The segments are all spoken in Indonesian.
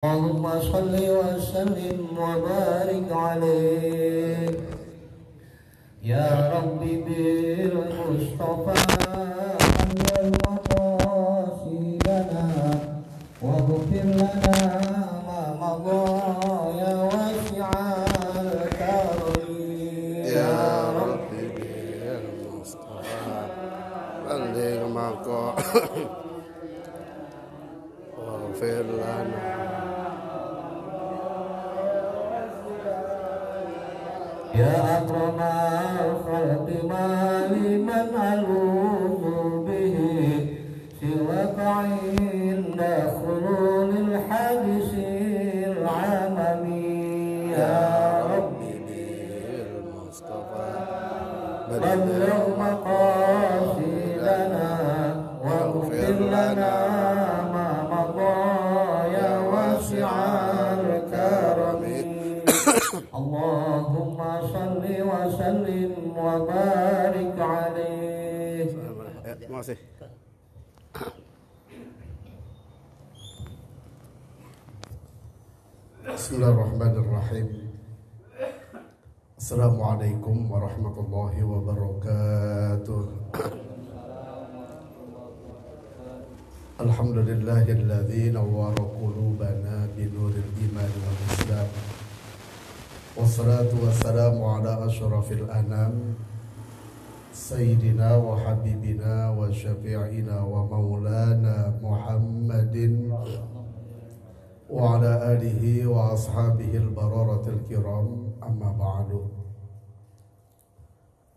اللهم صل وسلم وبارك عليه يا ربي بالمصطفى حمل مقاصدنا واغفر لنا ما مضى يا واسع الكرم يا ربي بالمصطفى بلغ مقاصدنا واغفر لنا يا أكرم الخلق ما لمن ألوذ به سواك عند خلول الحادث العممي يا ربي بالمصطفى بلغ مقاصدنا واغفر لنا ما مضى يا واسع الكرم اللهم صل وسلم وبارك عليه. Terima kasih. Bismillahirrahmanirrahim. Assalamualaikum warahmatullahi wabarakatuh. Alhamdulillahilladzi nawwara qulubana binuril iman wal islam. Wassalatu wassalamu ala asyrafil anam Sayyidina wa habibina wa syafi'ina wa maulana Muhammadin wa ala alihi wa ashabihi al-bararatil kiram, amma ba'du.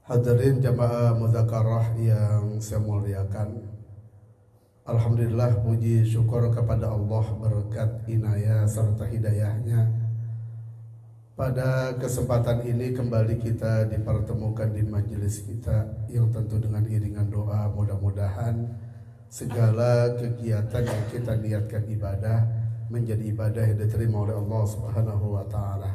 Hadirin jamaah muzakarah yang saya muliakan, alhamdulillah puji syukur kepada Allah berkat inayah serta hidayahnya. Pada kesempatan ini kembali kita dipertemukan di majelis kita yang tentu dengan iringan doa mudah-mudahan segala kegiatan yang kita niatkan ibadah menjadi ibadah yang diterima oleh Allah Subhanahu wa taala.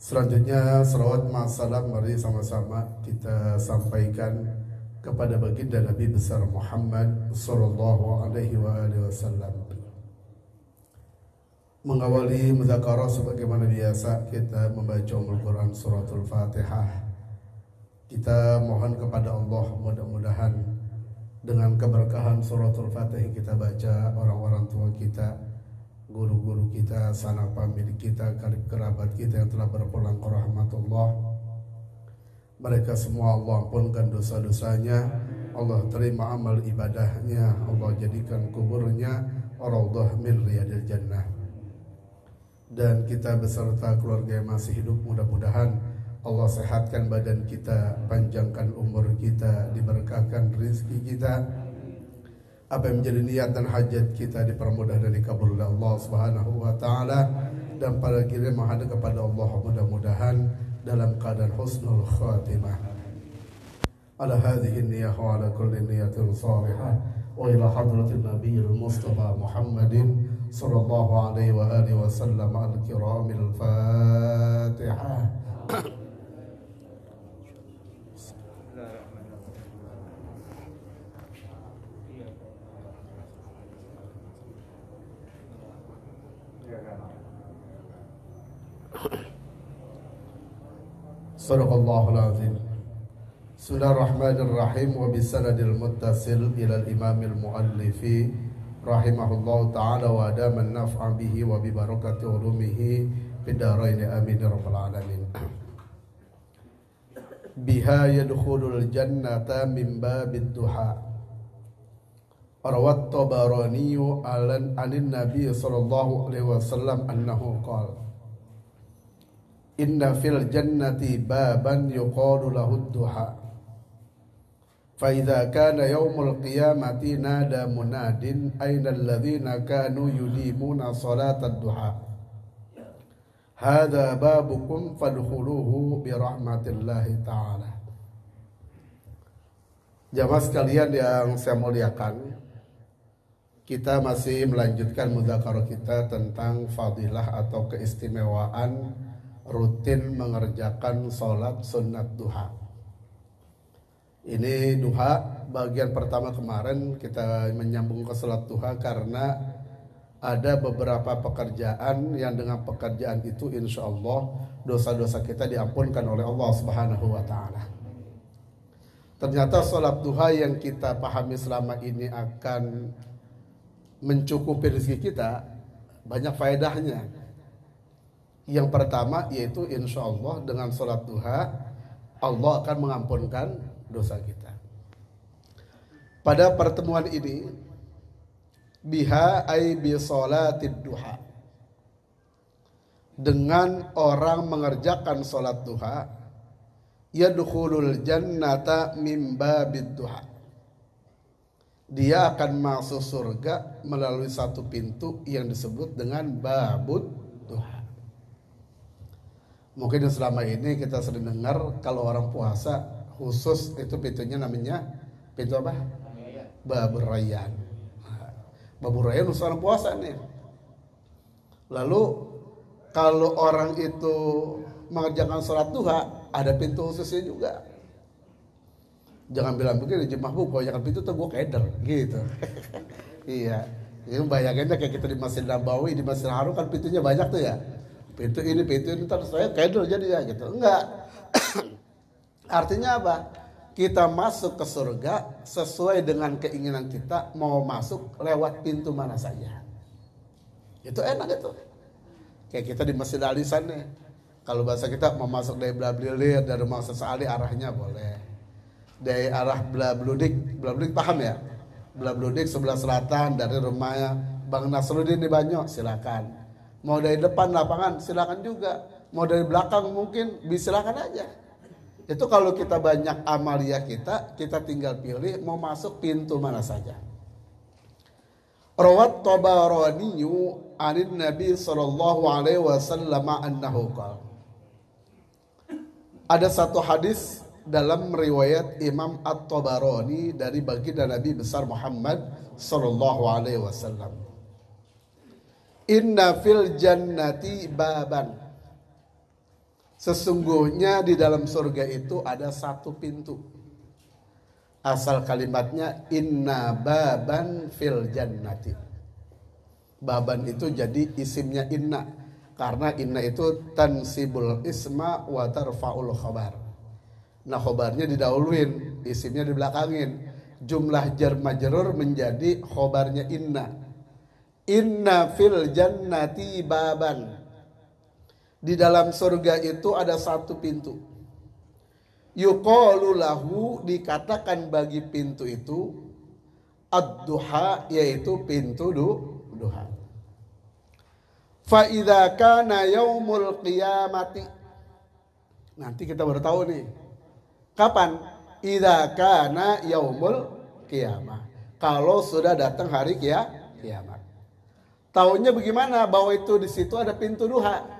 Selanjutnya salawat ma'assalam mari sama-sama kita sampaikan kepada baginda Nabi besar Muhammad sallallahu alaihi wasallam. Mengawali muzakarah sebagaimana biasa kita membaca Al-Quran suratul Fatihah. Kita mohon kepada Allah mudah-mudahan dengan keberkahan suratul Fatihah kita baca, orang-orang tua kita, guru-guru kita, sanak pamilik kita, karib kerabat kita yang telah berpulang ke rahmatullah, mereka semua Allah ampunkan dosa-dosanya, Allah terima amal ibadahnya, Allah jadikan kuburnya raudhah min riyadil jannah. Dan kita beserta keluarga yang masih hidup mudah-mudahan Allah sehatkan badan kita, panjangkan umur kita, diberkahkan rezeki kita. Apa yang menjadi niat dan hajat kita dipermudah dan dikabul oleh Allah Subhanahu wa taala, dan pada akhirnya menghadap kepada Allah mudah-mudahan dalam keadaan husnul khatimah. Ala hadhihi niyyah wa ala kulli niyatin salihah wa ila hadratin nabiyil mustafa Muhammadin sallallahu alaihi wa alihi wasallam al-kiramil Fatihah. Sadaqallahul azim. Bismillahirrahmanirrahim. Wa bisanadil muttasil ila al-imamil muallifi rahimahullahu ta'ala wa adaman naf'a bihi wa bi barakati ulumihi bidaraini amin ya rabbal alamin. Biha yadkhulul jannata min babid duha. Rawat Tabarani anin Nabi sallallahu alaihi wasallam annahu qala inna fil jannati baban yuqalu lahu duha. فإذا كان يوم القيامة نادى مناد أين الذين كانوا يديمون صلاة الضحى هذا بابكم فادخلوه برحمة الله تعالى. Jamaah sekalian yang saya muliakan, kita masih melanjutkan mudzakarah kita tentang fadilah atau keistimewaan rutin mengerjakan sholat sunnat duha. Ini duha bagian pertama kemarin kita menyambung ke salat duha karena ada beberapa pekerjaan yang dengan pekerjaan itu insya Allah dosa-dosa kita diampunkan oleh Allah Subhanahu wa Ta'ala. Ternyata sholat duha yang kita pahami selama ini akan mencukupi rezeki kita, banyak faedahnya. Yang pertama yaitu insya Allah dengan sholat duha Allah akan mengampunkan dosa kita. Pada pertemuan ini biha ay bi sholatid duha, dengan orang mengerjakan sholat duha yadkhulul jannata min babid duha, dia akan masuk surga melalui satu pintu yang disebut dengan babud duha. Mungkin selama ini kita sering dengar kalau orang puasa khusus itu pintunya namanya pintu apa? Babur Rayyan. Babur Rayyan khusus orang puasa nih. Lalu kalau orang itu mengerjakan sholat duha ada pintu khususnya juga. Jangan bilang begini jemaah bu, kalau jangan pintu tuh gue keder gitu. Iya, ini bayangannya kayak kita di Masjid Nabawi, di Masjid Haram kan pintunya banyak tuh ya. Pintu ini terus saya keder jadi ya gitu. Enggak. Artinya apa? Kita masuk ke surga sesuai dengan keinginan kita, mau masuk lewat pintu mana saja. Itu enak itu. Kayak kita di Masjid Alisan nih. Kalau bahasa kita mau masuk dari Blablir, dari rumah Sesali arahnya boleh. Dari arah Blabludik paham ya? Blabludik sebelah selatan dari rumahnya Bang Nasruddin di Banyo, silakan. Mau dari depan lapangan silakan juga. Mau dari belakang mungkin silakan aja. Itu kalau kita banyak amalia kita tinggal pilih mau masuk pintu mana saja. Rawat Tabarani anin Nabi sallallahu alaihi wasallam annahu qala. Ada satu hadis dalam riwayat Imam At-Tabarani dari baginda Nabi besar Muhammad sallallahu alaihi wasallam. Inna fil jannati baban. Sesungguhnya di dalam surga itu ada satu pintu. Asal kalimatnya inna baban fil jannati. Baban itu jadi isimnya inna. Karena inna itu tansibul isma wa tarfa'ul khabar. Nah khobarnya didahuluin, isimnya dibelakangin. Jumlah jar majrur menjadi khobarnya inna. Inna fil jannati baban. Di dalam surga itu ada satu pintu. Yuqalu lahu, dikatakan bagi pintu itu ad-duha, yaitu pintu duha. Fa idza kana yaumul qiyamati. Nanti kita baru tahu nih. Kapan? Idza kana yaumul qiyamah. Kalau sudah datang hari kiamat. Tahunya bagaimana bahwa itu di situ ada pintu duha?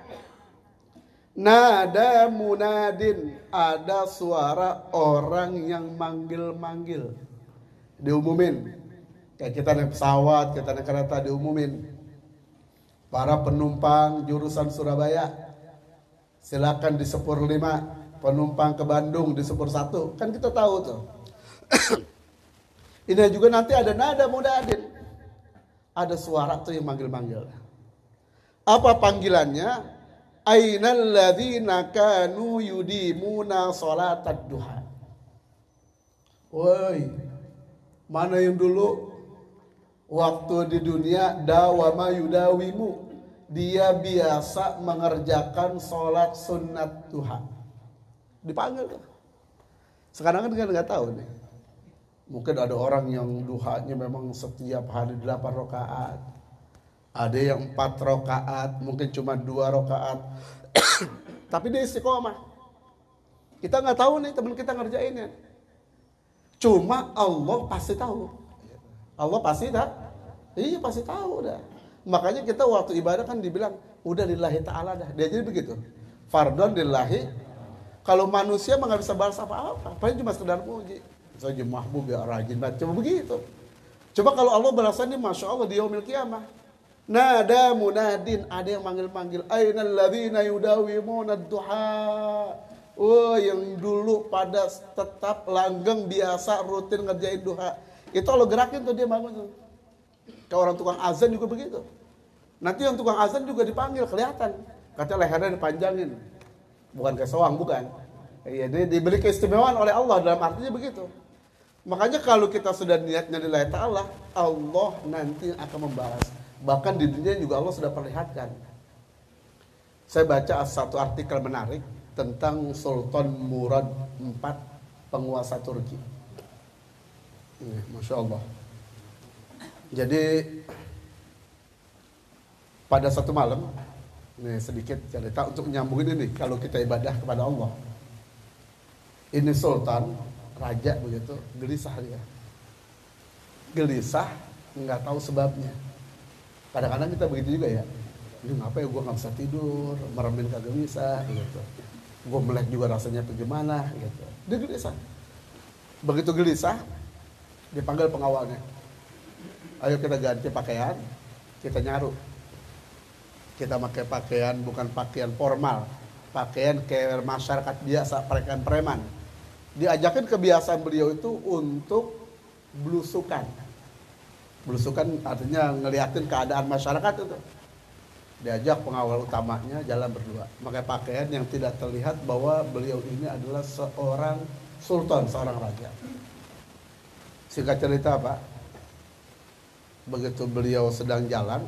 Nada munadin, ada suara orang yang manggil-manggil. Diumumin. Kayak kita naik pesawat, kita naik kereta diumumin. Para penumpang jurusan Surabaya, silakan di Sepur 5. Penumpang ke Bandung di Sepur 1. Kan kita tahu tuh. Ini juga nanti ada nada munadin. Ada suara tuh yang manggil-manggil. Apa panggilannya? Ainal ladzina kanu yudimuna salatad duha. Woi, mana yang dulu waktu di dunia dawama yudawimu, dia biasa mengerjakan salat sunat duha. Dipanggil. Sekarang kan kita nggak tahu nih. Mungkin ada orang yang duhanya memang setiap hari 8 rakaat. Ada yang 4 rakaat, mungkin cuma 2 rakaat. Tapi dia istiqomah. Kita nggak tahu nih teman kita ngerjainnya. Cuma Allah pasti tahu. Allah pasti tahu. Iya pasti tahu dah. Makanya kita waktu ibadah kan dibilang udah lillahi ta'ala dah. Dia jadi begitu. Fardon lillahi. Kalau manusia mah nggak bisa balas apa-apa. Paling cuma sekedar puji. Saya mahbub ya rajin banget. Cuma begitu. Coba kalau Allah balasannya masya Allah di yaumil qiyamah. Nada munadin, ada yang manggil-manggil. Ainal ladzina yudawimuna duha. Oh, yang dulu pada tetap langgeng biasa rutin ngerjain duha. Itu Allah gerakin tuh dia bangun tuh. Kayak orang tukang azan juga begitu. Nanti yang tukang azan juga dipanggil, kelihatan. Katanya lehernya dipanjangin. Bukan kayak soang, bukan. Iya, dia diberi keistimewaan oleh Allah, dalam artinya begitu. Makanya kalau kita sudah niatnya lillahi ta'ala, Allah nanti akan membalas. Bahkan di dunia juga Allah sudah perlihatkan. Saya baca satu artikel menarik tentang Sultan Murad IV, penguasa Turki. Masya Allah. Jadi pada satu malam, ini sedikit cerita untuk menyambungin ini, kalau kita ibadah kepada Allah. Ini sultan, raja begitu, gelisah dia. Gelisah, nggak tahu sebabnya. Kadang-kadang kita begitu juga ya. Ini ngapa ya gue nggak bisa tidur, meremin kagak bisa, gitu. Gue melek juga rasanya bagaimana, gitu. Dia gelisah. Begitu gelisah, dipanggil pengawalnya. Ayo kita ganti pakaian, kita nyaru. Kita pakai pakaian bukan pakaian formal, pakaian kayak masyarakat biasa, pakaian preman. Diajakin kebiasaan beliau itu untuk belusukan. Belusukan artinya ngeliatin keadaan masyarakat itu. Diajak pengawal utamanya jalan berdua, pakai pakaian yang tidak terlihat bahwa beliau ini adalah seorang sultan, seorang raja. Singkat cerita Pak, begitu beliau sedang jalan,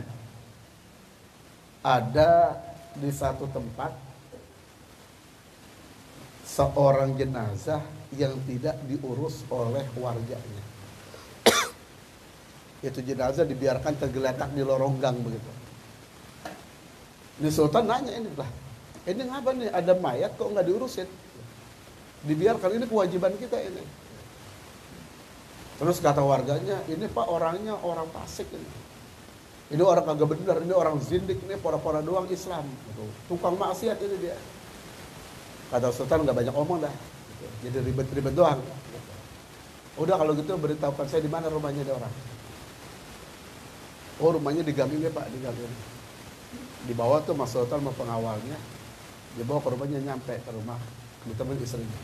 ada di satu tempat seorang jenazah yang tidak diurus oleh warganya. Itu jenazah dibiarkan tergeletak di lorong gang begitu. Di sultan nanya ini ngapa nih ada mayat kok nggak diurusin? Dibiarkan, ini kewajiban kita ini. Terus kata warganya, ini Pak orangnya orang fasik ini. Ini orang kagak benar, ini orang zindik, ini pora-pora doang Islam. Tukang maksiat ini dia. Kata sultan nggak banyak omong dah, jadi ribet-ribet doang. Udah kalau gitu beritahukan saya di mana rumahnya dia orang. Oh rumahnya di gang ini Pak, di gang ini. Dibawa tuh Mas Sultan sama pengawalnya, dibawa ke rumahnya, nyampe ke rumah, ketemu istrinya.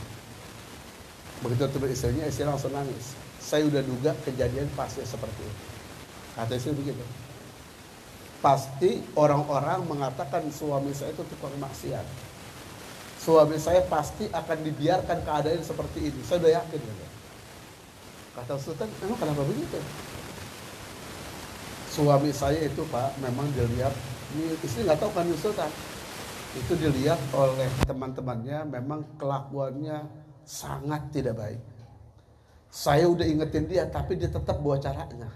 Begitu ketemu istrinya, istri langsung nangis. Saya udah duga kejadian pasti seperti itu. Kata istri begitu. Pasti orang-orang mengatakan suami saya itu tukang maksiat. Suami saya pasti akan dibiarkan keadaan seperti ini. Saya udah yakin. Kata Sultan, emang kenapa begitu? Suami saya itu Pak, memang dilihat, ini istri nggak tahu kan Sultan. Itu dilihat oleh teman-temannya, memang kelakuannya sangat tidak baik. Saya udah ingetin dia, tapi dia tetap bawa caranya.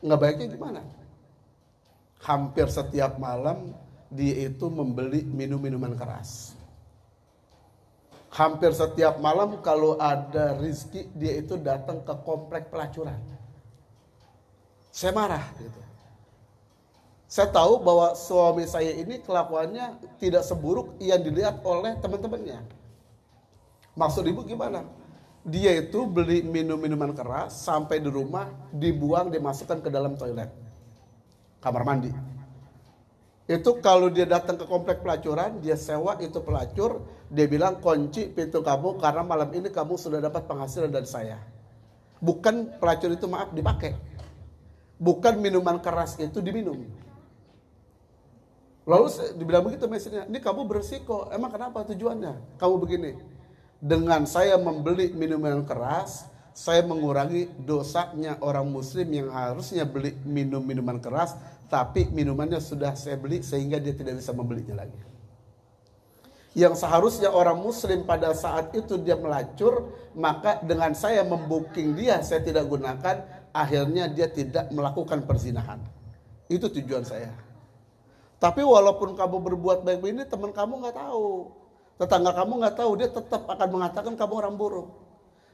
Nggak baiknya gimana? Hampir setiap malam dia itu membeli minum-minuman keras. Hampir setiap malam kalau ada rizki dia itu datang ke komplek pelacuran. Saya marah gitu. Saya tahu bahwa suami saya ini kelakuannya tidak seburuk yang dilihat oleh teman-temannya. Maksud ibu gimana? Dia itu beli minum-minuman keras sampai di rumah dibuang, dimasukkan ke dalam toilet, kamar mandi. Itu kalau dia datang ke komplek pelacuran, dia sewa itu pelacur, dia bilang kunci pintu kamu karena malam ini kamu sudah dapat penghasilan dari saya. Bukan pelacur itu maaf dipakai. Bukan minuman keras itu diminum. Lalu dibilang begitu mesinnya, ini kamu bersiko, emang kenapa tujuannya? Kamu begini, dengan saya membeli minuman keras, saya mengurangi dosanya orang muslim yang harusnya beli minuman keras, tapi minumannya sudah saya beli sehingga dia tidak bisa membelinya lagi. Yang seharusnya orang muslim pada saat itu dia melacur, maka dengan saya membooking dia, saya tidak gunakan, akhirnya dia tidak melakukan perzinahan. Itu tujuan saya. Tapi walaupun kamu berbuat baik begini, teman kamu nggak tahu, tetangga kamu nggak tahu, dia tetap akan mengatakan kamu orang buruk.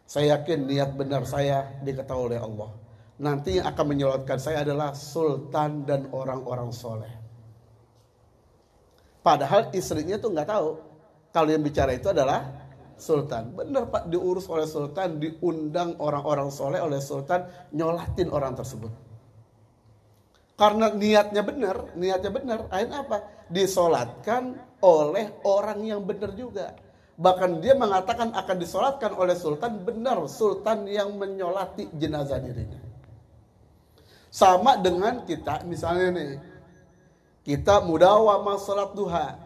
Saya yakin niat benar saya diketahui oleh Allah. Nanti yang akan menyelamatkan saya adalah sultan dan orang-orang soleh. Padahal istrinya tuh nggak tahu kalau yang bicara itu adalah sultan. Benar Pak, diurus oleh sultan, diundang orang-orang soleh oleh sultan, nyolatin orang tersebut. Karena niatnya benar, akhirnya apa? Disolatkan oleh orang yang benar juga. Bahkan dia mengatakan akan disolatkan oleh sultan, benar sultan yang menyolati jenazah dirinya. Sama dengan kita, misalnya nih, kita mudawamah salat duha.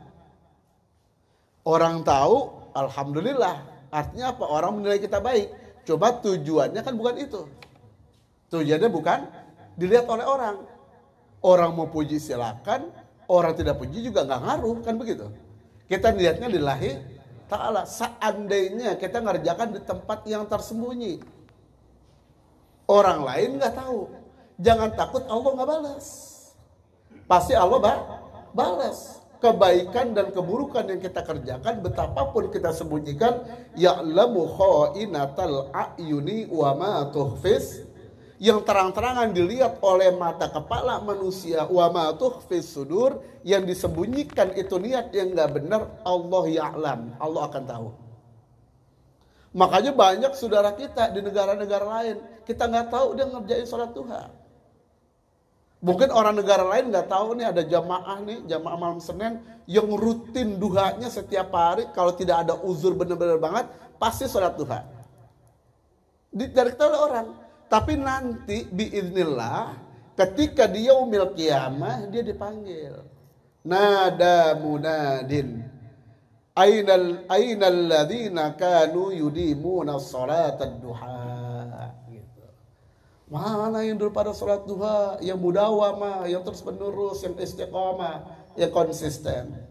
Orang tahu, alhamdulillah. Artinya apa? Orang menilai kita baik. Coba tujuannya kan bukan itu. Tujuannya bukan dilihat oleh orang. Orang mau puji silakan, orang tidak puji juga nggak ngaruh, kan begitu. Kita lihatnya lillahi ta'ala. Seandainya kita ngerjakan di tempat yang tersembunyi, orang lain nggak tahu. Jangan takut Allah nggak balas. Pasti Allah balas. Kebaikan dan keburukan yang kita kerjakan, betapapun kita sembunyikan, ya'lamu kha'inatal a'yuni wa ma tuhfis, yang terang-terangan dilihat oleh mata kepala manusia, wa ma tuhfis sudur, yang disembunyikan itu niat yang nggak benar, Allah ya'lam, Allah akan tahu. Makanya banyak saudara kita di negara-negara lain, kita nggak tahu dia ngerjain sholat duha. Mungkin orang negara lain nggak tahu nih ada jamaah malam Senin yang rutin duhanya setiap hari, kalau tidak ada uzur benar-benar banget pasti sholat duha. Dari oleh orang. Tapi nanti biiznillah ketika dia yaumil qiyamah dia dipanggil. Nada munadin. Ainal ladzina kanu yudimuna shalatad duha. Mana yang dulu pada sholat duha, yang mudawamah, yang terus menerus, yang istiqamah, yang konsisten.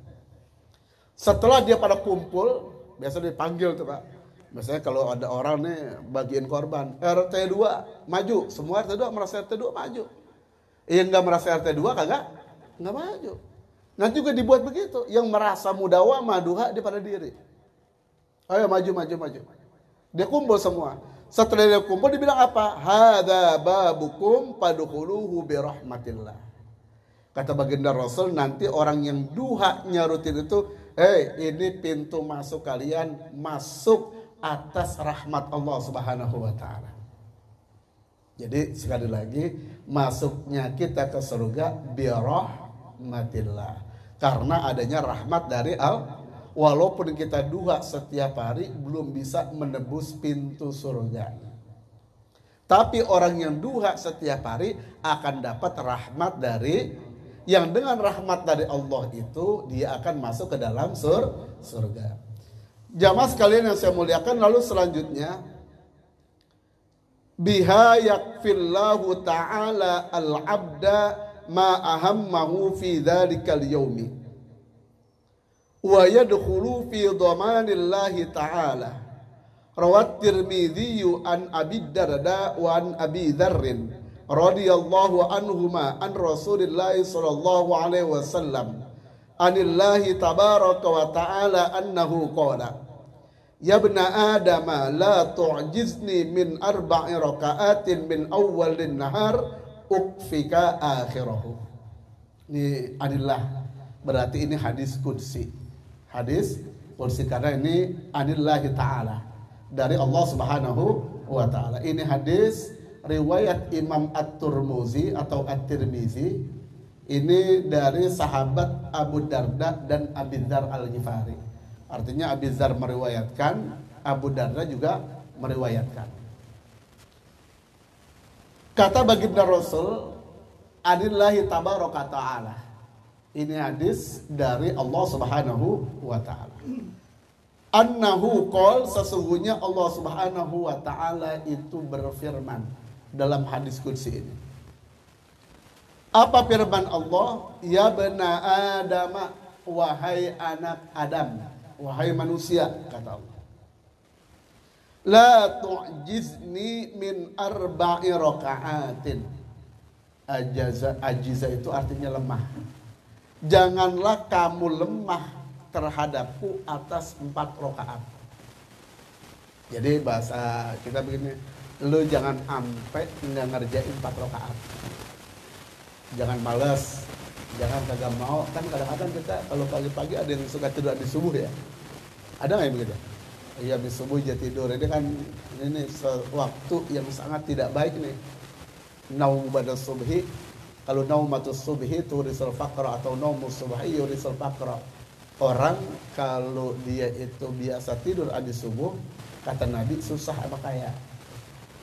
Setelah dia pada kumpul, biasa dipanggil tuh Pak. Biasanya kalau ada orang nih bagiin korban, RT 2 maju, semua RT 2 merasa RT 2 maju. Yang nggak merasa RT 2 kagak nggak maju. Nanti juga dibuat begitu, yang merasa mudawamah duha dia pada diri. Ayo maju. Dia kumpul semua. Setelah dia kumpul dibilang apa? Hadza babukum fadkhuluhu birahmatillah. Kata baginda Rasul, nanti orang yang duhanya rutin itu, ini pintu masuk kalian, masuk atas rahmat Allah Subhanahu wa taala. Jadi sekali lagi, masuknya kita ke surga birahmatillah. Karena adanya rahmat dari Allah. Walaupun kita duha setiap hari belum bisa menebus pintu surga. Tapi orang yang duha setiap hari akan dapat rahmat dari, yang dengan rahmat dari Allah itu dia akan masuk ke dalam surga. Jamaah sekalian yang saya muliakan, lalu selanjutnya biha yakfillahu ta'ala al-abda ma ahammahu fi dzalikal yaumi wa yadkhulu fi dhamanillahi ta'ala. Rawat Tirmidzi an Abi Darda wa an Abi Dzarr radhiyallahu anhuma an Rasulillah sallallahu alaihi wasallam anillahi tabaraka wa ta'ala annahu qala ya ibna adam la tu'jizni min arba'i raka'atin min awwalin nahar ukfika akhirahu. Ini adalah berarti ini hadis qudsi. Hadis qudsi karena ini anillahi ta'ala, dari Allah Subhanahu wa taala. Ini hadis riwayat Imam At-Tirmidzi atau At-Tirmidzi. Ini dari sahabat Abu Darda dan Abi Dzar Al-Ghifari. Artinya Abi Dzar meriwayatkan, Abu Darda juga meriwayatkan. Kata baginda Rasul, anillahi tabaraka ta'ala. Ini hadis dari Allah Subhanahu wa taala. Annahu qol, sesungguhnya Allah Subhanahu wa taala itu berfirman dalam hadis qudsi ini. Apa firman Allah? Ya bena Adam, wahai anak Adam, wahai manusia, kata Allah. La tu'jizni min arba'i raka'atin. Ajiza itu artinya lemah. Janganlah kamu lemah terhadapku atas 4 rakaat. Jadi bahasa kita begini, lu jangan ampe nggak ngerjain 4 rakaat. Jangan malas, jangan kagak mau. Kan kadang-kadang kita kalau pagi-pagi ada yang suka tidur di subuh ya. Ada nggak yang begitu? Iya, habis subuh aja tidur. Ini kan ini waktu yang sangat tidak baik nih. Naum ba'da subhi. Kalau naumatus subhi turisul faqra atau naumus subhi yurisul faqra. Orang kalau dia itu biasa tidur habis subuh, kata Nabi, susah sama kaya.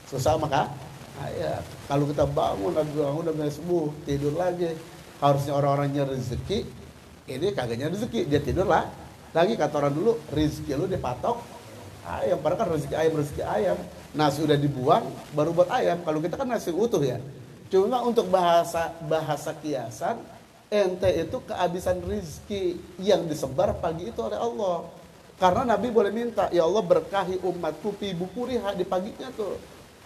Susah sama kaya. Kalau kita bangun udah subuh, tidur lagi, Harusnya orang-orangnya rezeki, ini kagaknya rezeki, dia tidur lah. Lagi kata orang dulu, rezeki lu dipatok ayam, padahal kan rezeki ayam. Nasi udah dibuang, baru buat ayam. Kalau kita kan nasi utuh ya. Cuma untuk bahasa kiasan, ente itu kehabisan rezeki yang disebar pagi itu oleh Allah. Karena Nabi boleh minta, ya Allah berkahi umatku fi bukuriha, di paginya tuh.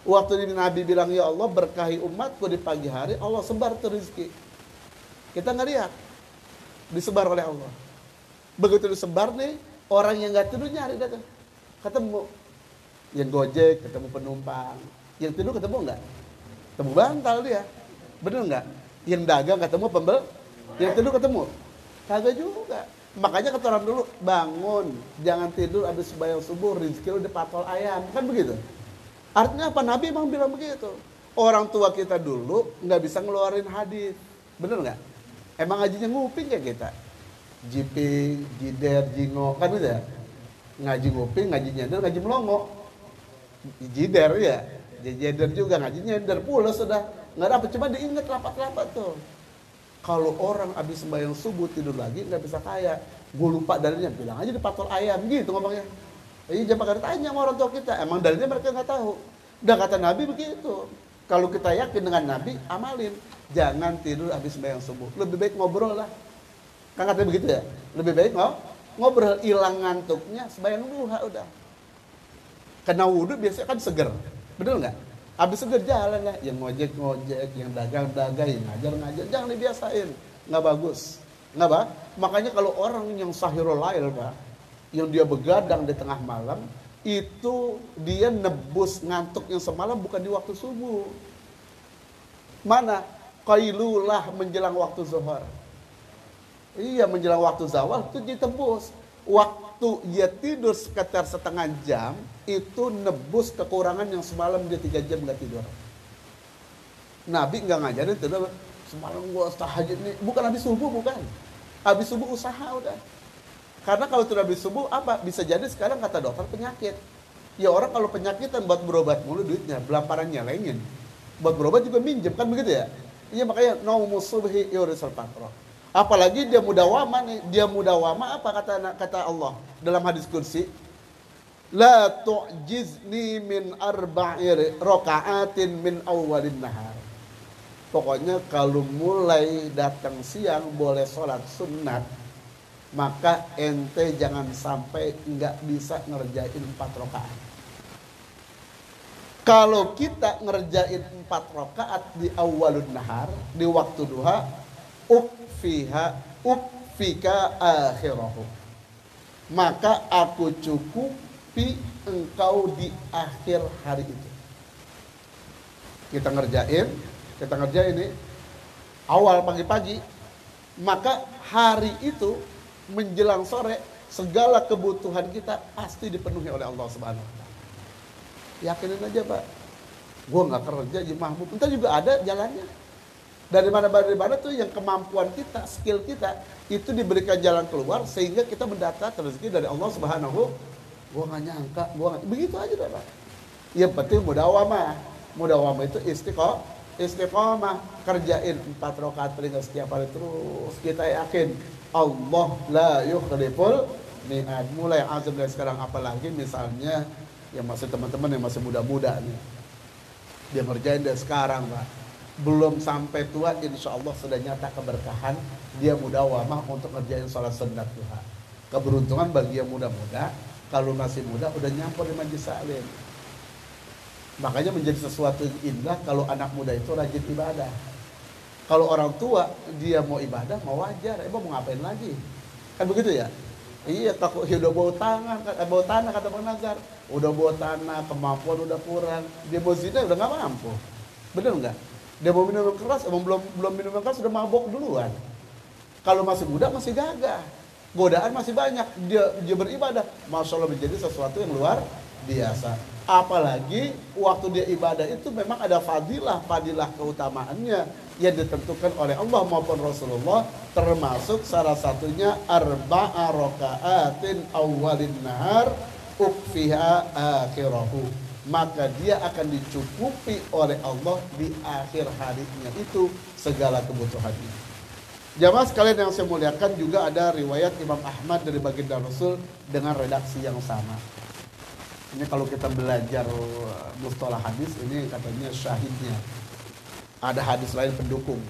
Waktu Nabi bilang, ya Allah berkahi umatku di pagi hari, Allah sebar tuh rezeki. Kita nggak lihat, disebar oleh Allah. Begitu disebar nih, orang yang nggak tidur nyari datang, ketemu. Yang gojek ketemu penumpang, yang tidur ketemu nggak? Ketemu bantal dia, bener nggak? Yang dagang ketemu pembel, yang tidur ketemu? Kagak juga. Makanya kata orang dulu, bangun, jangan tidur habis sembahyang subuh, rezeki lu dipatol ayam, kan begitu. Artinya apa? Nabi emang bilang begitu. Orang tua kita dulu nggak bisa ngeluarin hadis, bener nggak? Emang ngajinya nguping kayak kita, jiping, jider, jingo, kan gitu ya? Ngaji nguping, ngaji nyender, ngaji melongo. Jider ya, jider juga, ngaji nyender pula sudah nggak dapat, cuma diingat rapat-rapat tuh. Kalau orang habis sembahyang subuh tidur lagi nggak bisa kaya, gue lupa dalilnya, bilang aja dipatol ayam gitu ngomongnya. Jangan pakai tanya sama orang tua kita, emang dalilnya mereka nggak tahu. Udah kata Nabi begitu. Kalau kita yakin dengan Nabi, amalin. Jangan tidur habis sembahyang subuh. Lebih baik ngobrol lah. Kan katanya begitu ya. Lebih baik ngobrol, hilang ngantuknya, sembahyang duha udah. Kena wudhu biasanya kan seger, bener nggak? Habis seger jalan lah, yang ngojek, yang dagang, yang ngajar, jangan dibiasain, nggak bagus, nggak bah? Makanya kalau orang yang sahirul lail Pak, yang dia begadang di tengah malam, itu dia nebus ngantuk yang semalam bukan di waktu subuh. Mana? Qailulah menjelang waktu zuhur. Iya, menjelang waktu zawal itu ditebus. Waktu dia tidur sekitar setengah jam, itu nebus kekurangan yang semalam dia 3 jam nggak tidur. Nabi nggak ngajarin tidur semalam gua tahajud nih, bukan habis subuh, bukan. Habis subuh usaha udah. Karena kalau sudah habis subuh apa? Bisa jadi sekarang kata dokter penyakit. Ya orang kalau penyakitan buat berobat mulu duitnya, belamparan nyelengin. Buat berobat juga minjem, kan begitu ya? Iya, makanya naumus subhi yurisul faqra. Apalagi dia mudawama nih, dia mudawama apa kata Allah dalam hadis kursi? La tu'jizni min arba'i raka'atin min awwalin nahar. Pokoknya kalau mulai datang siang boleh sholat sunat, maka ente jangan sampai nggak bisa ngerjain 4 rakaat. Kalau kita ngerjain 4 rakaat di awwalun nahar, di waktu duha, ukfika akhirahu, maka aku cukupi engkau di akhir hari itu. Kita ngerjain ini awal pagi-pagi, maka hari itu menjelang sore segala kebutuhan kita pasti dipenuhi oleh Allah Subhanahu wa taala. Yakinin aja Pak, gue nggak kerja Haji Mahmud, entar juga ada jalannya. Dari mana tuh yang kemampuan kita, skill kita itu diberikan jalan keluar sehingga kita mendapat rezeki dari Allah Subhanahu. Gue nggak nyangka, begitu aja Pak. Yang penting mudawamah itu istiqomah, kerjain 4 rakaat peringkat setiap hari terus. Kita yakin Allah la yukhliful mi'ad. Mulai azam dari sekarang, apalagi misalnya yang masih teman-teman yang masih muda-muda nih, dia ngerjain dari sekarang Pak, belum sampai tua insya Allah sudah nyata keberkahan dia mudawamah untuk ngerjain sholat sunat duha. Keberuntungan bagi yang muda-muda, kalau masih muda udah nyampur di majlis salim. Makanya menjadi sesuatu yang indah kalau anak muda itu rajin ibadah. Kalau orang tua dia mau ibadah mau wajar, mau ngapain lagi, kan begitu ya. Iya, takut udah bau tanah kata Bang Nazar, udah bau tanah, kemampuan udah kurang, dia mau zina udah nggak mampu, bener nggak? Dia mau minum keras, emang belum minum keras sudah mabok duluan. Kalau masih muda masih gagah, godaan masih banyak, dia beribadah, masya Allah menjadi sesuatu yang luar biasa. Apalagi waktu dia ibadah itu memang ada fadilah keutamaannya yang ditentukan oleh Allah maupun Rasulullah, termasuk salah satunya arba'a raka'atin awwalin nahar ukfiha akhirahu, maka dia akan dicukupi oleh Allah di akhir harinya itu segala kebutuhannya. Jamaah sekalian yang saya muliakan, juga ada riwayat Imam Ahmad dari baginda Rasul dengan redaksi yang sama. Ini kalau kita belajar mustalah hadis, ini katanya syahidnya. Ada hadis lain pendukung.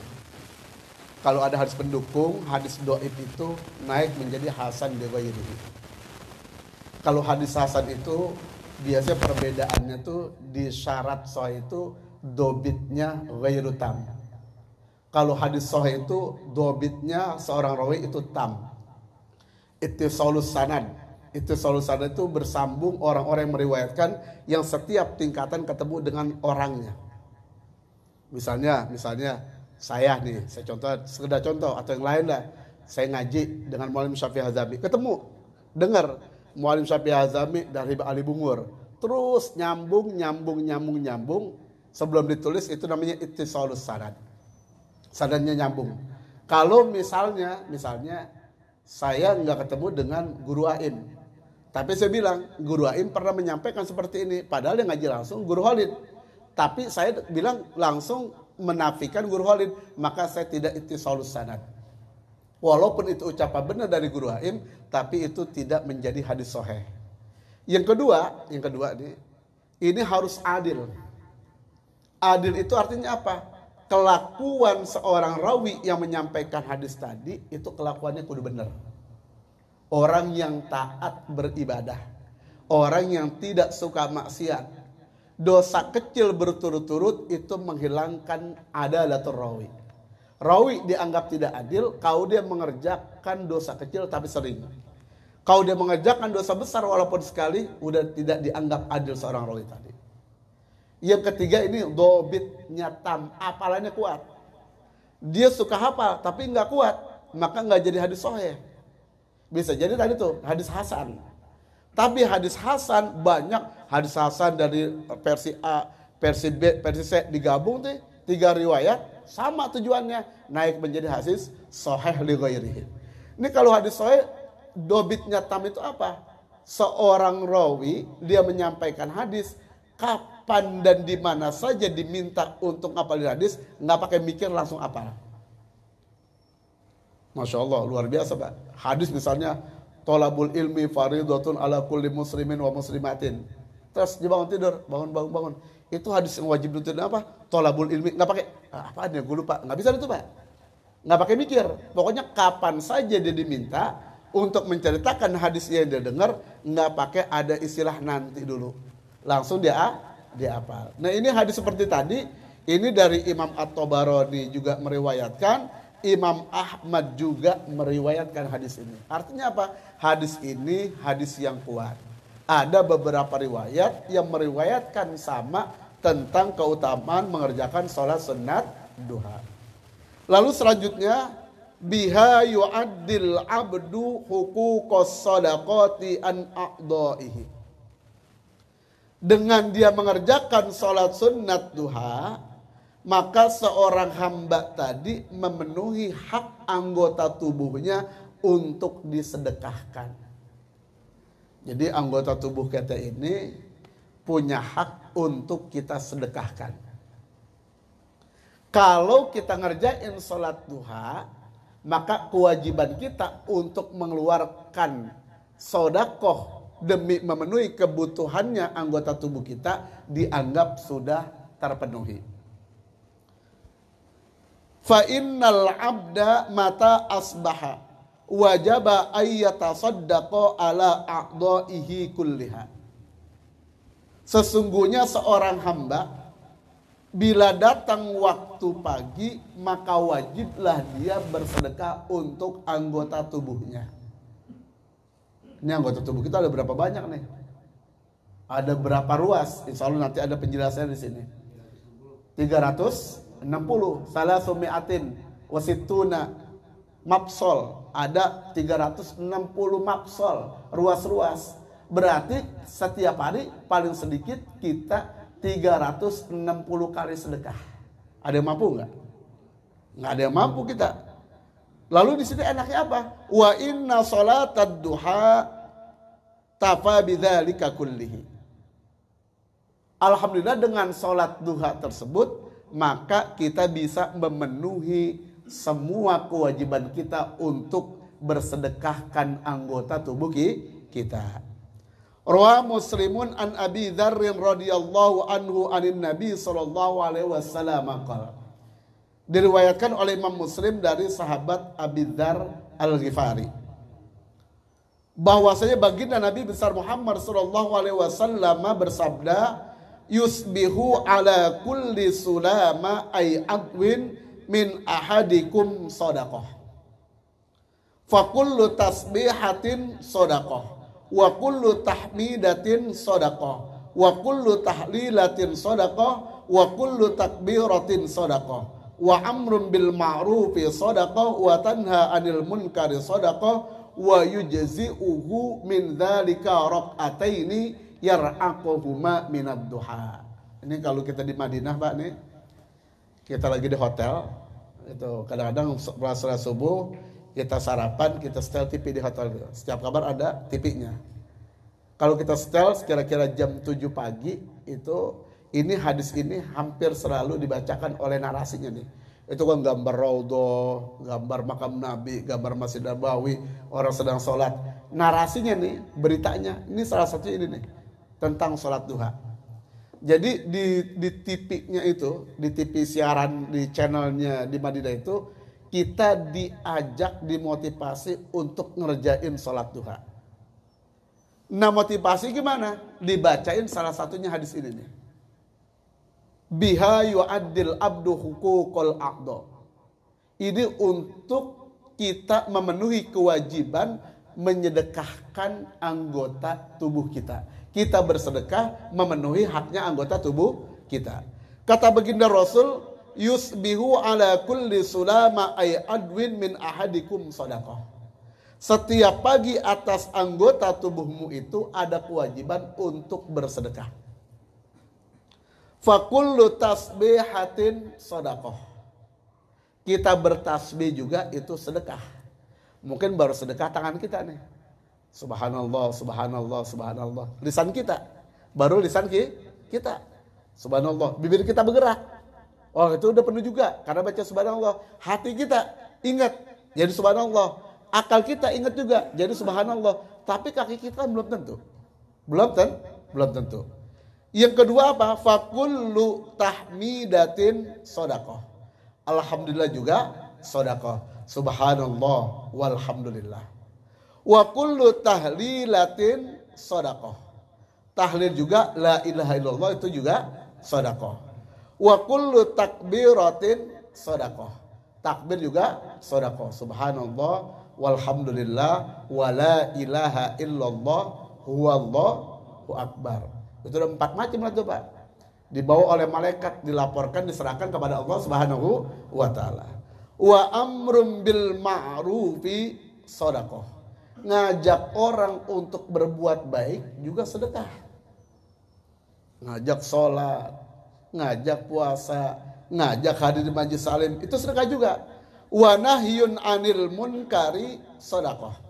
Kalau ada hadis pendukung, hadis dhaif itu naik menjadi hasan li ghairihi. Kalau hadis hasan itu biasanya perbedaannya tuh di syarat sahih itu dobitnya ghairu tam. Kalau hadis sahih itu dobitnya seorang rawi itu tam. Ittisalus sanad. Ittisalus sanad itu bersambung orang-orang yang meriwayatkan yang setiap tingkatan ketemu dengan orangnya. Misalnya saya nih, saya sekedar contoh atau yang lain lah. Saya ngaji dengan Muallim Syafi'i Hazami, ketemu, dengar Muallim Syafi'i Hazami dari Ali Bungur. Terus nyambung. Sebelum ditulis itu namanya ittisalus sanad. Sanadnya nyambung. Kalau misalnya saya nggak ketemu dengan Guru Aim, tapi saya bilang Guru Aim pernah menyampaikan seperti ini, padahal yang ngaji langsung Guru Khalid, tapi saya bilang langsung menafikan Guru Khalid, maka saya tidak ittisalus sanad. Walaupun itu ucapan benar dari Guru Aim, tapi itu tidak menjadi hadis sahih. Yang kedua ini harus adil. Adil itu artinya apa? Kelakuan seorang rawi yang menyampaikan hadis tadi itu kelakuannya kudu benar. Orang yang taat beribadah, orang yang tidak suka maksiat, dosa kecil berturut-turut itu menghilangkan adalatul rawi. Rawi dianggap tidak adil kalau dia mengerjakan dosa kecil tapi sering. Kalau dia mengerjakan dosa besar walaupun sekali, udah tidak dianggap adil seorang rawi tadi. Yang ketiga ini dobitnya tam, hafalannya kuat. Dia suka hafal tapi nggak kuat, maka nggak jadi hadis sahih. Bisa jadi tadi tuh hadis hasan. Tapi hadis hasan banyak, hadis hasan dari versi A, versi B, versi C digabung tuh 3 riwayat sama tujuannya, naik menjadi hadis sahih li ghairihi. Ini kalau hadis sahih dobitnya tam itu apa? Seorang rawi dia menyampaikan hadis kapan dan di mana saja diminta untuk ngapalin hadis, nggak pakai mikir langsung apal. Masya Allah, luar biasa Pak. Hadis misalnya tolabul ilmi faridatun ala kulli muslimin wa muslimatin. Terus dia bangun tidur, bangun. Itu hadis yang wajib ditulis apa? Tolabul ilmi, nggak pakai apa ya, gue lupa. Nggak bisa itu Pak. Nggak pakai mikir. Pokoknya kapan saja dia diminta untuk menceritakan hadis yang dia dengar, nggak pakai ada istilah nanti dulu. Langsung dia hafal. Nah ini hadis seperti tadi, ini dari Imam At-Tabarani juga meriwayatkan, Imam Ahmad juga meriwayatkan hadis ini. Artinya apa? Hadis ini hadis yang kuat. Ada beberapa riwayat yang meriwayatkan sama tentang keutamaan mengerjakan sholat sunat duha. Lalu selanjutnya, biha yu'addil abdu huquqas sadaqati an a'dha'ihi. Dengan dia mengerjakan sholat sunat duha, maka seorang hamba tadi memenuhi hak anggota tubuhnya untuk disedekahkan. Jadi anggota tubuh kita ini punya hak untuk kita sedekahkan. Kalau kita ngerjain sholat duha, maka kewajiban kita untuk mengeluarkan sedekah demi memenuhi kebutuhannya anggota tubuh kita dianggap sudah terpenuhi. Fa innal abda mata asbaha wajaba ayyatasaddaqa ala a'dha'ihi kulliha. Sesungguhnya seorang hamba bila datang waktu pagi maka wajiblah dia bersedekah untuk anggota tubuhnya. Ini anggota tubuh kita ada berapa banyak nih? Ada berapa ruas? Insya Allah nanti ada penjelasannya di sini. 360, salah sumiatin, wasituna, mapsol. Ada 360 mapsol, ruas-ruas. Berarti setiap hari paling sedikit kita 360 kali sedekah. Ada yang mampu nggak? Nggak ada yang mampu kita. Lalu di sini enaknya apa? Wa inna sholatad duha tafa bidzalika kullihi. Alhamdulillah dengan sholat duha tersebut maka kita bisa memenuhi semua kewajiban kita untuk bersedekahkan anggota tubuh kita. Rawah Muslimun an Abi Dzar radhiyallahu anhu anin Nabi sallallahu alaihi wasallam qala. Diriwayatkan oleh Imam Muslim dari sahabat Abi Dzar Al-Ghifari bahwasanya baginda Nabi besar Muhammad sallallahu alaihi wasallam bersabda, yusbihu ala kulli sulama ay adwin min ahadikum sadaqah fa kullu tasbihatin sadaqah wa kullu tahmidatin sadaqah wa kullu tahlilatin sadaqah wa kullu takbiratin sadaqah wa amrun bil ma'rufi sadaqah wa tanha 'anil munkari sadaqah wa yujzi'uhu min dzalika raq'ataini yar'aquhuma minad duha. Ini kalau kita di Madinah, Pak, nih. Kita lagi di hotel. Itu kadang-kadang setelah subuh kita sarapan, kita setel TV di hotel. Setiap kamar ada TV-nya. Kalau kita setel kira-kira jam 7 pagi itu hadis ini hampir selalu dibacakan oleh narasinya nih. Itu kan gambar raudhah, gambar makam Nabi, gambar Masjid Nabawi, orang sedang sholat. Narasinya nih, beritanya, ini salah satu ini nih, tentang sholat duha. Jadi di TV-nya itu, di TV siaran, di channelnya di Madinah itu, kita diajak, dimotivasi untuk ngerjain sholat duha. Nah, motivasi gimana? Dibacain salah satunya hadis ini nih. Biha yu'addil abdu huquqal a'dha. Ini untuk kita memenuhi kewajiban menyedekahkan anggota tubuh kita. Kita bersedekah memenuhi haknya anggota tubuh kita. Kata baginda Rasul, yusbihu ala kulli sulama ay adwin min ahadikum sadaqah. Setiap pagi atas anggota tubuhmu itu ada kewajiban untuk bersedekah. Fakullu tasbihatin sadaqah. Kita bertasbih juga itu sedekah. Mungkin baru sedekah tangan kita nih. Subhanallah, subhanallah, subhanallah. Lisan kita. Baru lisan kita. Subhanallah. Bibir kita bergerak. Oh, itu udah penuh juga. Karena baca subhanallah. Hati kita ingat. Jadi subhanallah. Akal kita ingat juga. Jadi subhanallah. Tapi kaki kita belum tentu. Belum tentu. Yang kedua apa? Fakullu tahmidatin sadaqah. Alhamdulillah juga sadaqah. Subhanallah walhamdulillah. Wa kullu tahlilatin sadaqah. Tahlil juga la ilaha illallah itu juga sadaqah. Wa kullu takbiratin sadaqah. Takbir juga sadaqah. Subhanallah walhamdulillah wa la ilaha illallah huwallahu akbar. Itu ada 4 macam lah tuh, Pak. Dibawa oleh malaikat, dilaporkan, diserahkan kepada Allah Subhanahu wa taala. Wa amrum bil ma'rufi shadaqah. Ngajak orang untuk berbuat baik juga sedekah. Ngajak sholat, ngajak puasa, ngajak hadir di majelis salim, itu sedekah juga. Wa nahyun 'anil munkari shadaqah.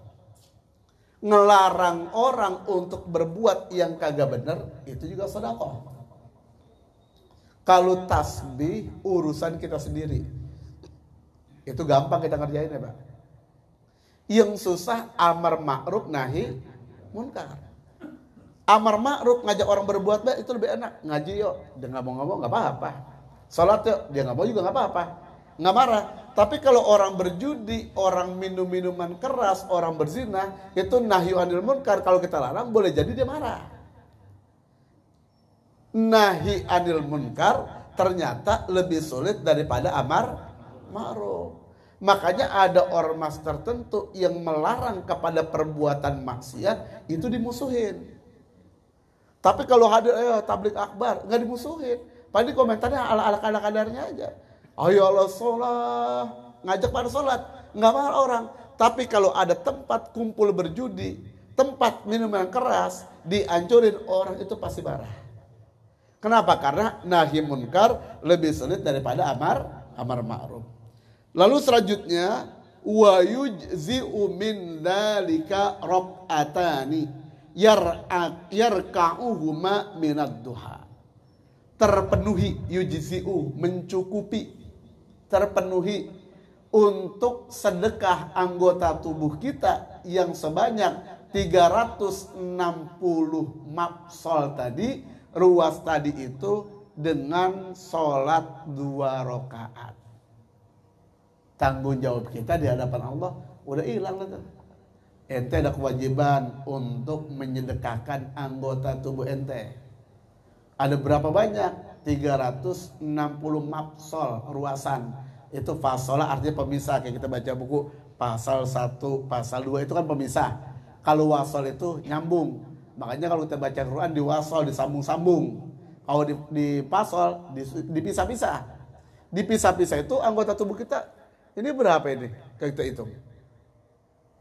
Ngelarang orang untuk berbuat yang kagak benar, itu juga sedekah. Kalau tasbih urusan kita sendiri, itu gampang kita ngerjain ya, Pak. Yang susah amar ma'ruf nahi munkar. Amar ma'ruf ngajak orang berbuat baik itu lebih enak. Ngaji yuk, dia nggak mau ngomong nggak apa-apa. Salat yuk, dia nggak mau juga nggak apa-apa. Nggak marah. Tapi kalau orang berjudi, orang minum minuman keras, orang berzina, itu nahyu anil munkar. Kalau kita larang, boleh jadi dia marah. Nahi anil munkar ternyata lebih sulit daripada amar ma'ruf. Makanya ada ormas tertentu yang melarang kepada perbuatan maksiat, itu dimusuhin. Tapi kalau hadir tablik akbar, nggak dimusuhin. Padahal komentarnya ala-ala kadar-kadarnya aja. Ayo Allah sholat, ngajak pada sholat, nggak marah orang. Tapi kalau ada tempat kumpul berjudi, tempat minuman keras, dihancurin, orang itu pasti marah. Kenapa? Karena nahi munkar lebih sulit daripada amar ma'ruf. Lalu selanjutnya, wa yujzi'u min dzalika raq'atani yarka'uhuma minad duha. Terpenuhi, yujzi'u, mencukupi, terpenuhi untuk sedekah anggota tubuh kita yang sebanyak 360 mafsal tadi, ruas tadi itu, dengan sholat 2 rakaat. Tanggung jawab kita di hadapan Allah udah hilang itu. Ente ada kewajiban untuk menyedekahkan anggota tubuh ente. Ada berapa banyak? 360 mafsal, ruasan. Itu fasola artinya pemisah. Kayak kita baca buku pasal 1, pasal 2 itu kan pemisah. Kalau wasol itu nyambung. Makanya kalau kita baca Quran di wasol disambung-sambung. Kalau di pasol dipisah-pisah. Dipisah-pisah itu anggota tubuh kita. Ini berapa ini? Kita hitung.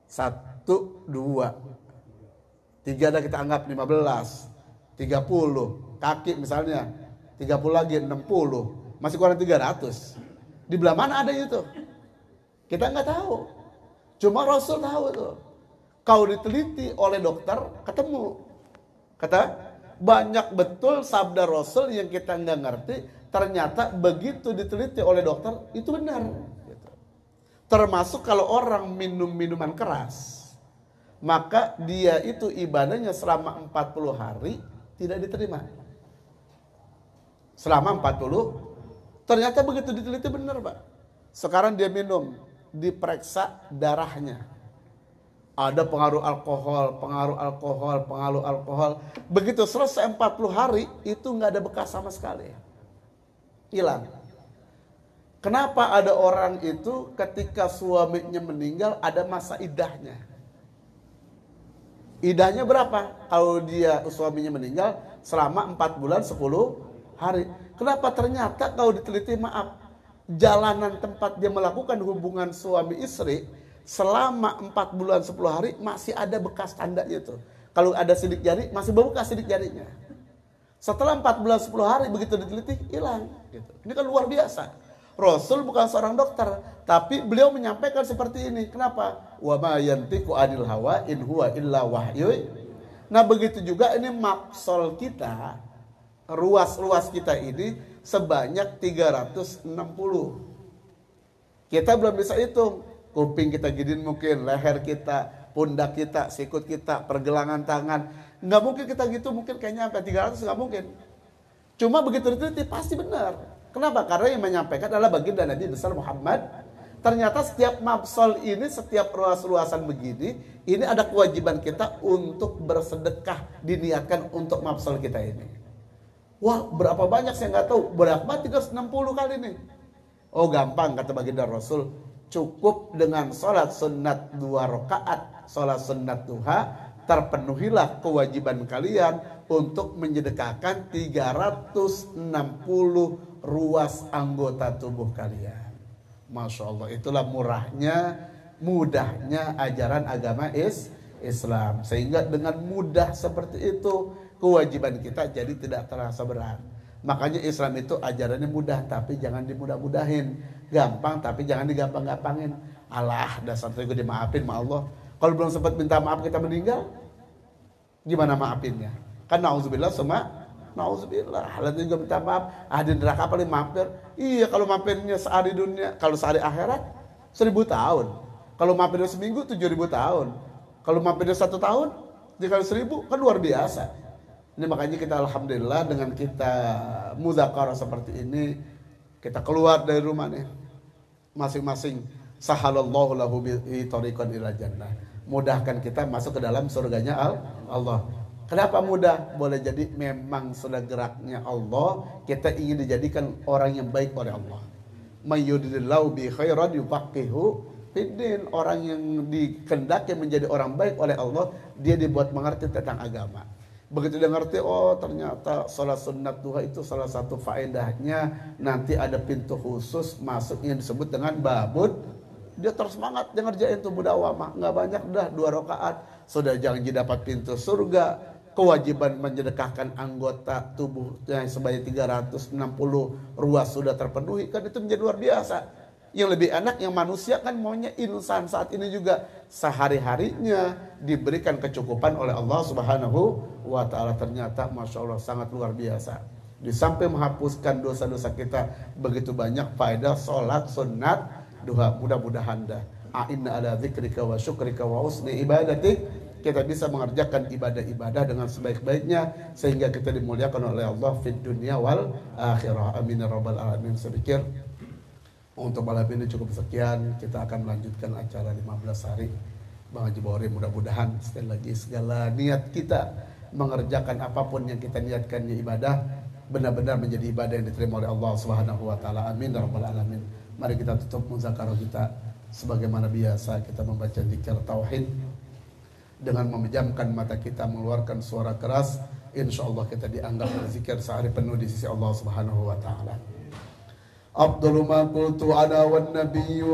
1, 2, 3 dah kita anggap 15, 30. Kaki misalnya 30 lagi 60. Masih kurang 300. Di belah mana ada itu? Kita nggak tahu. Cuma Rasul tahu itu. Kau diteliti oleh dokter, ketemu. Kata, banyak betul sabda Rasul yang kita nggak ngerti. Ternyata begitu diteliti oleh dokter, itu benar. Gitu. Termasuk kalau orang minum minuman keras, maka dia itu ibadahnya selama 40 hari tidak diterima. Selama 40, ternyata begitu diteliti benar, Pak. Sekarang dia minum, diperiksa darahnya. Ada pengaruh alkohol. Begitu selesai 40 hari, itu nggak ada bekas sama sekali. Hilang. Kenapa ada orang itu ketika suaminya meninggal ada masa idahnya? Idahnya berapa? Kalau dia suaminya meninggal selama 4 bulan 10 hari. Kenapa? Ternyata kalau diteliti, maaf, jalanan tempat dia melakukan hubungan suami istri selama 4 bulan 10 hari masih ada bekas tandanya itu. Kalau ada sidik jari masih bekas sidik jarinya. Setelah 4 bulan 10 hari begitu diteliti hilang gitu. Ini kan luar biasa. Rasul bukan seorang dokter, tapi beliau menyampaikan seperti ini. Kenapa? Wa ma yantiqu anil hawa in huwa illa wahyu. Nah, begitu juga ini mafsal kita, ruas-ruas kita ini sebanyak 360. Kita belum bisa hitung. Kuping kita gini mungkin, leher kita, pundak kita, sikut kita, pergelangan tangan. Nggak mungkin kita gitu, mungkin kayaknya sampai 300 nggak mungkin. Cuma begitu diteliti pasti benar. Kenapa? Karena yang menyampaikan adalah baginda Nabi besar Muhammad. Ternyata setiap mafsal ini, setiap ruas-ruasan begini, ini ada kewajiban kita untuk bersedekah, diniatkan untuk mafsal kita ini. Wah, berapa banyak saya nggak tahu. Berapa? 360 kali nih. Oh, gampang kata baginda Rasul. Cukup dengan sholat sunat 2 rakaat, sholat sunat duha, terpenuhilah kewajiban kalian untuk menyedekahkan 360 ruas anggota tubuh kalian. Masya Allah, itulah mudahnya ajaran agama Islam. Sehingga dengan mudah seperti itu, kewajiban kita jadi tidak terasa berat. Makanya Islam itu ajarannya mudah, tapi jangan dimudah-mudahin. Gampang, tapi jangan digampang-gampangin. Alah, dasar itu dimaafin sama Allah. Kalau belum sempat minta maaf kita meninggal, gimana maafinnya? Kan na'udzubillah sama na'udzubillah. Lalu juga minta maaf, di neraka paling maafir. Iya, kalau maafinnya sehari dunia, kalau sehari akhirat 1000 tahun. Kalau maafinnya seminggu 7000 tahun. Kalau maafinnya 1 tahun dikali 1000 kan luar biasa. Ini makanya kita alhamdulillah dengan kita mudzakarah seperti ini, kita keluar dari rumah nih masing-masing, sahalallahu lahu bi thariqan ila jannah. Mudahkan kita masuk ke dalam surganya Allah. Kenapa mudah? Boleh jadi memang sudah geraknya Allah, kita ingin dijadikan orang yang baik oleh Allah. May yuridillahu bi khairan yufaqihu fiddin. Orang yang dikehendaki menjadi orang baik oleh Allah, dia dibuat mengerti tentang agama. Begitu dia ngerti, oh ternyata sholat sunat duha itu salah satu faedahnya, nanti ada pintu khusus masuk yang disebut dengan babud. Dia terus semangat, dia ngerjain tuh mudawamah, nggak banyak dah 2 rakaat, sudah janji dapat pintu surga. Kewajiban menyedekahkan anggota tubuh yang sebanyak 360 ruas sudah terpenuhi, kan itu menjadi luar biasa. Yang lebih enak yang manusia kan maunya insan saat ini juga sehari-harinya diberikan kecukupan oleh Allah Subhanahu wa ta'ala. Ternyata Masya Allah sangat luar biasa. Di samping menghapuskan dosa-dosa kita, begitu banyak faedah sholat sunat duha. Mudah-mudahan dah a'inna ala dzikrika wa syukrika wa husni ibadatik, kita bisa mengerjakan ibadah-ibadah dengan sebaik-baiknya sehingga kita dimuliakan oleh Allah fid dunya wal akhirah. Amin ya rabbal alamin. Saya pikir untuk malam ini cukup sekian. Kita akan melanjutkan acara 15 hari Bang Haji Bawori. Mudah-mudahan sekali lagi segala niat kita mengerjakan apapun yang kita niatkan di ibadah benar-benar menjadi ibadah yang diterima oleh Allah Subhanahu wa taala. Amin ya rabbal alamin. Mari kita tutup muzakarah kita sebagaimana biasa, kita membaca zikir tauhid dengan memejamkan mata kita, mengeluarkan suara keras. Insyaallah kita dianggap berzikir sehari penuh di sisi Allah Subhanahu wa taala. Afdalu ma qultu ana wan nabiyyu